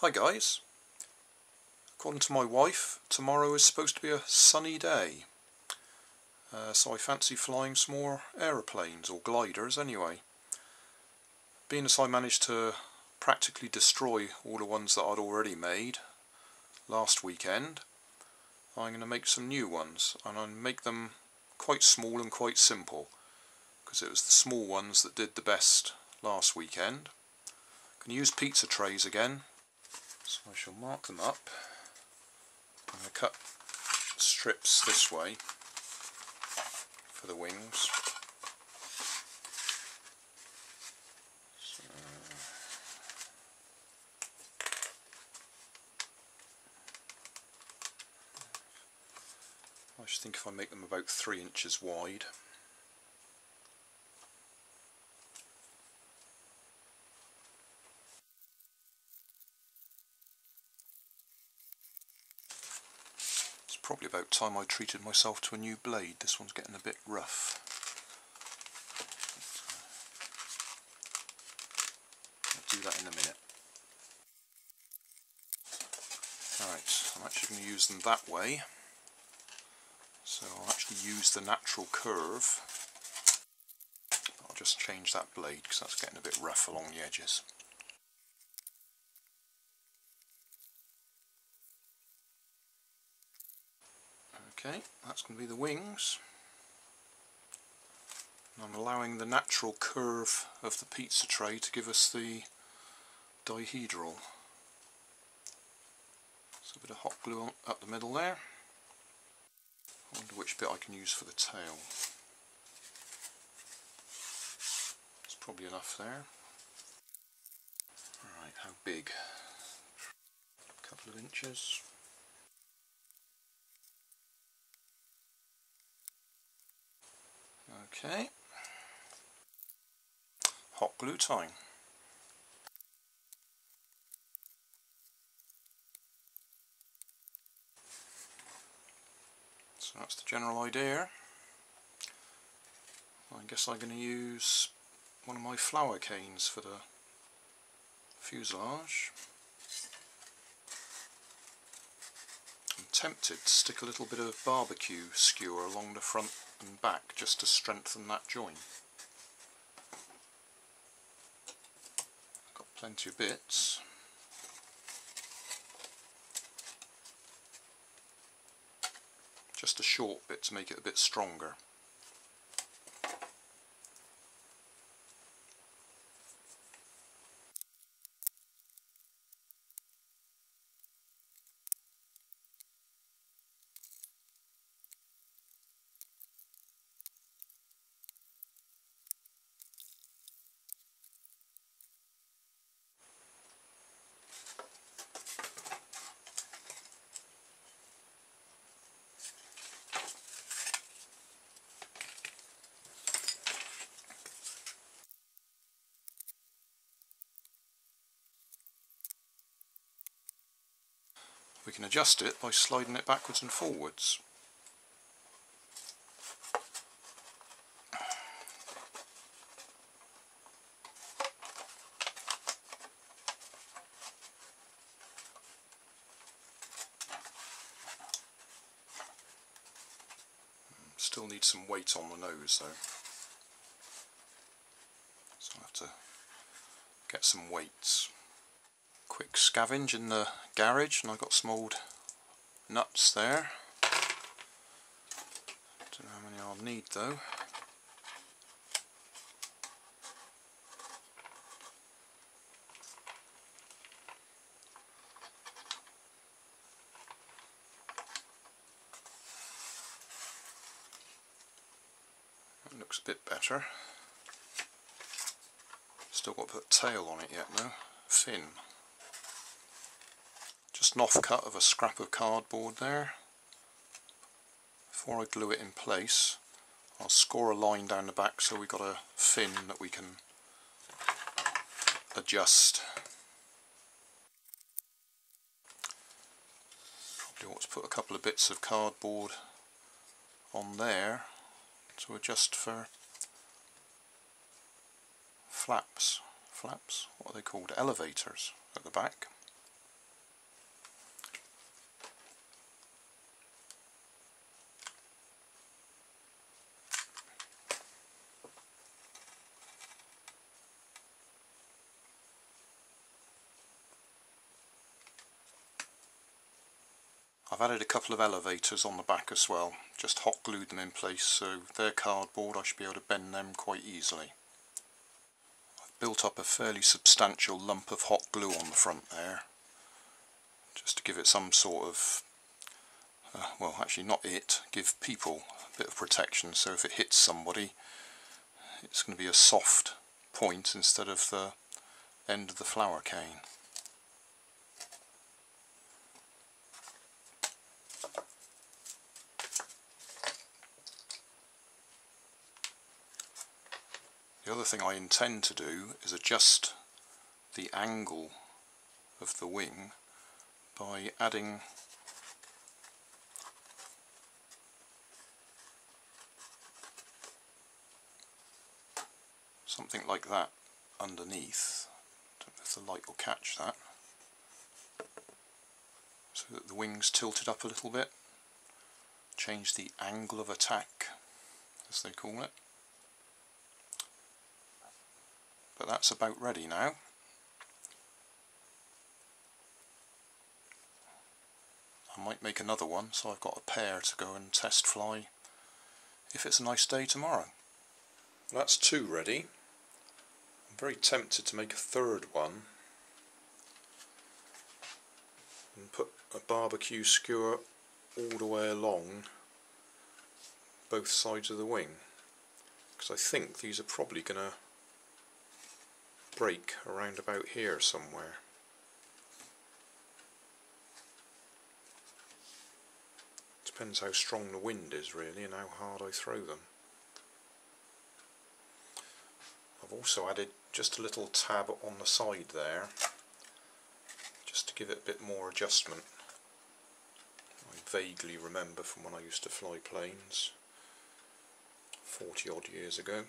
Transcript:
Hi guys, according to my wife, tomorrow is supposed to be a sunny day, so I fancy flying some more aeroplanes, or gliders anyway. Being as I managed to practically destroy all the ones that I'd already made last weekend, I'm going to make some new ones, and I'll make them quite small and quite simple, because it was the small ones that did the best last weekend. I'm going to use pizza trays again. So I shall mark them up. I'm going to cut strips this way for the wings. So I should think if I make them about 3 inches wide. Probably about time I treated myself to a new blade. This one's getting a bit rough. I'll do that in a minute. Alright, I'm actually going to use them that way. So I'll actually use the natural curve. I'll just change that blade because that's getting a bit rough along the edges. Okay, that's going to be the wings. And I'm allowing the natural curve of the pizza tray to give us the dihedral. So a bit of hot glue up the middle there. I wonder which bit I can use for the tail. It's probably enough there. Alright, how big? A couple of inches. Okay. Hot glue time. So that's the general idea. I guess I'm going to use one of my flower canes for the fuselage. I'm tempted to stick a little bit of barbecue skewer along the front and back just to strengthen that joint. Got plenty of bits. Just a short bit to make it a bit stronger. We can adjust it by sliding it backwards and forwards. Still need some weight on the nose though, so I'll have to get some weights. Quick scavenge in the garage, and I got some old nuts there. Don't know how many I'll need though. That looks a bit better. Still got to put a tail on it yet though. Fin. Just an offcut of a scrap of cardboard there. Before I glue it in place, I'll score a line down the back so we've got a fin that we can adjust. Probably ought to put a couple of bits of cardboard on there to adjust for flaps, what are they called? Elevators at the back. I've added a couple of elevators on the back as well, just hot glued them in place, so they're cardboard, I should be able to bend them quite easily. I've built up a fairly substantial lump of hot glue on the front there, just to give it some sort of, well actually not it, give people a bit of protection, so if it hits somebody it's going to be a soft point instead of the end of the flower cane. The other thing I intend to do is adjust the angle of the wing by adding something like that underneath. I don't know if the light will catch that. So that the wing's tilted up a little bit. Change the angle of attack, as they call it. But that's about ready now. I might make another one, so I've got a pair to go and test fly if it's a nice day tomorrow. That's two ready. I'm very tempted to make a third one and put a barbecue skewer all the way along both sides of the wing, because I think these are probably going to break around about here somewhere. Depends how strong the wind is really and how hard I throw them. I've also added just a little tab on the side there, just to give it a bit more adjustment. I vaguely remember from when I used to fly planes 40 odd years ago.